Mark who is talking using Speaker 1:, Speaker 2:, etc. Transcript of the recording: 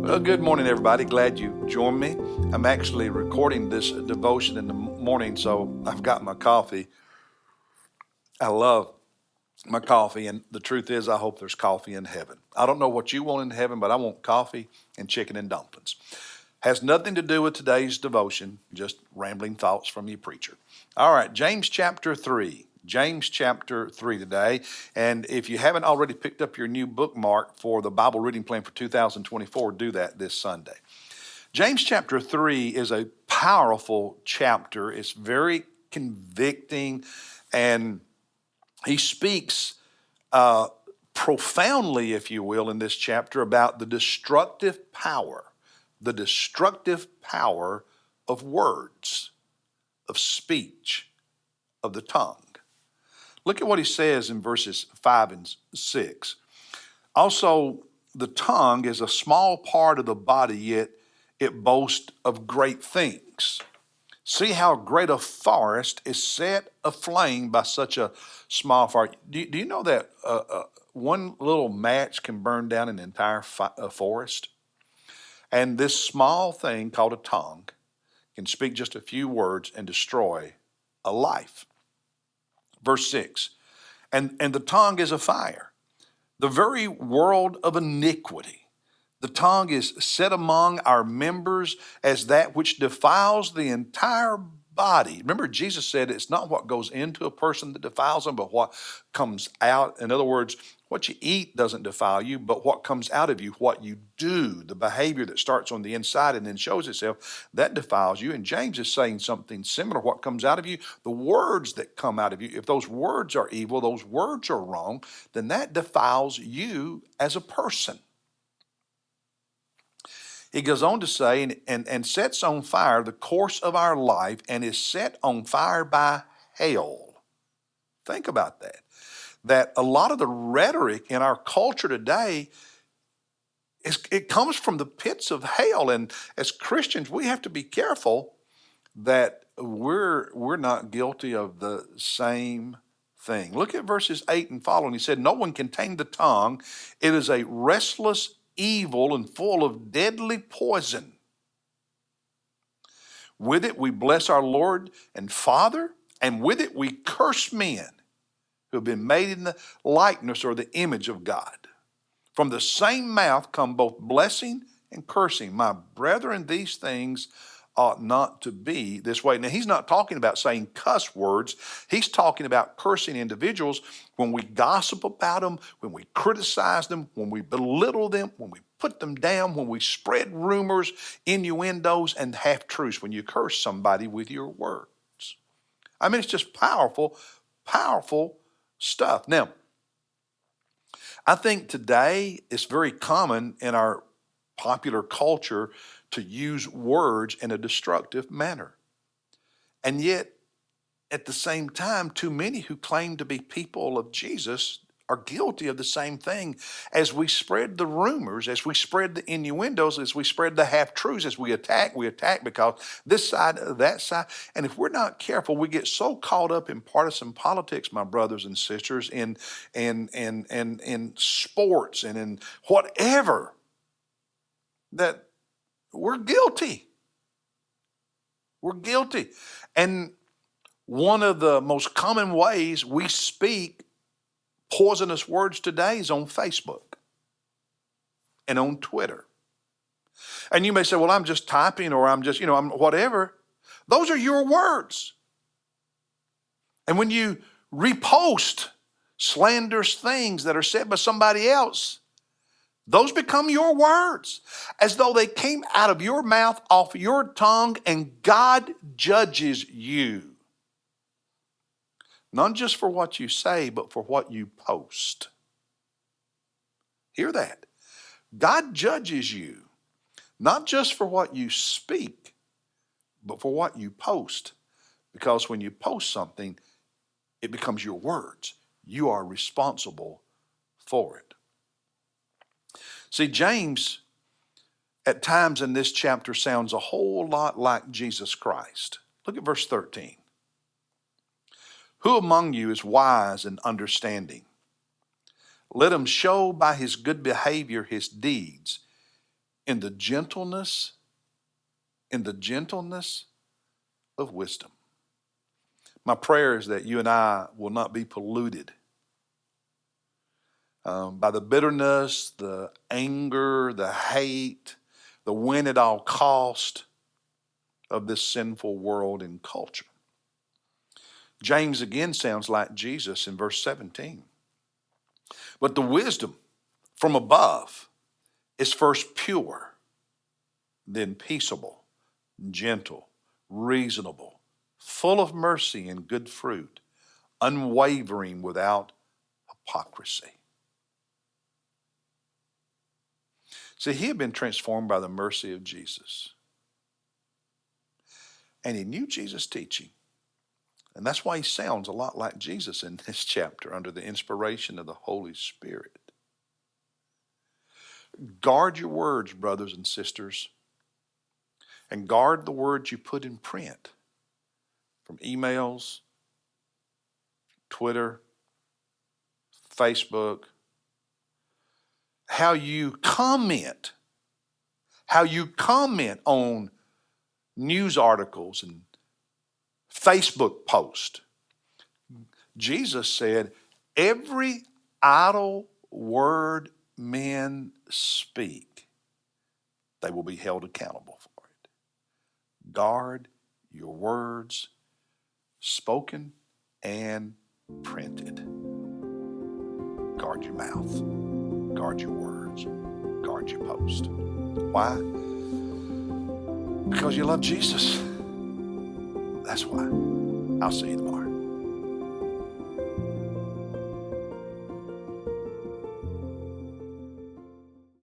Speaker 1: Well, good morning, everybody. Glad you joined me. I'm actually recording this devotion in the morning, so I've got my coffee. I love my coffee, and the truth is, I hope there's coffee in heaven. I don't know what you want in heaven, but I want coffee and chicken and dumplings. Has nothing to do with today's devotion, just rambling thoughts from your preacher. All right, James chapter 3. James chapter 3 today. And if you haven't already picked up your new bookmark for the Bible reading plan for 2024, do that this Sunday. James chapter 3 is a powerful chapter. It's very convicting, and he speaks profoundly, if you will, in this chapter about the destructive power of words, of speech, of the tongue. Look at what he says in verses 5 and 6. Also, the tongue is a small part of the body, yet it boasts of great things. See how great a forest is set aflame by such a small fire. Do you know that one little match can burn down an entire forest? And this small thing called a tongue can speak just a few words and destroy a life. Verse 6, and the tongue is a fire, the very world of iniquity. The tongue is set among our members as that which defiles the entire body. Remember, Jesus said it's not what goes into a person that defiles them, but what comes out. In other words, what you eat doesn't defile you, but what comes out of you, what you do, the behavior that starts on the inside and then shows itself, that defiles you. And James is saying something similar. What comes out of you, the words that come out of you, if those words are evil, those words are wrong, then that defiles you as a person. He goes on to say, and sets on fire the course of our life and is set on fire by hell. Think about that. That a lot of the rhetoric in our culture today, it comes from the pits of hell. And as Christians, we have to be careful that we're not guilty of the same thing. Look at verses 8 and following. He said, no one can tame the tongue. It is a restless evil and full of deadly poison. With it we bless our Lord and Father, and with it we curse men who have been made in the likeness or the image of God. From the same mouth come both blessing and cursing. My brethren, these things ought not to be this way. Now, he's not talking about saying cuss words. He's talking about cursing individuals when we gossip about them, when we criticize them, when we belittle them, when we put them down, when we spread rumors, innuendos, and half-truths, when you curse somebody with your words. I mean, it's just powerful, powerful stuff. Now, I think today it's very common in our popular culture to use words in a destructive manner. And yet, at the same time, too many who claim to be people of Jesus are guilty of the same thing. As we spread the rumors, as we spread the innuendos, as we spread the half-truths, as we attack because this side, that side. And if we're not careful, we get so caught up in partisan politics, my brothers and sisters, in sports and in whatever, that we're guilty. We're guilty. And one of the most common ways we speak poisonous words today is on Facebook and on Twitter. And you may say, well, I'm just typing, or I'm just, I'm whatever. Those are your words. And when you repost slanderous things that are said by somebody else, those become your words, as though they came out of your mouth, off your tongue, and God judges you. Not just for what you say, but for what you post. Hear that. God judges you, not just for what you speak, but for what you post. Because when you post something, it becomes your words. You are responsible for it. See, James, at times in this chapter, sounds a whole lot like Jesus Christ. Look at verse 13. Who among you is wise and understanding? Let him show by his good behavior his deeds. in the gentleness, of wisdom. My prayer is that you and I will not be polluted by the bitterness, the anger, the hate, the win at all cost of this sinful world and culture. James again sounds like Jesus in verse 17. But the wisdom from above is first pure, then peaceable, gentle, reasonable, full of mercy and good fruit, unwavering, without hypocrisy. See, he had been transformed by the mercy of Jesus. And he knew Jesus' teaching. And that's why he sounds a lot like Jesus in this chapter under the inspiration of the Holy Spirit. Guard your words, brothers and sisters. And guard the words you put in print. From emails, Twitter, Facebook. How you comment on news articles and Facebook posts. Jesus said, every idle word men speak, they will be held accountable for it. Guard your words, spoken and printed. Guard your mouth. Guard your words. Guard your post. Why? Because you love Jesus. That's why. I'll see you tomorrow.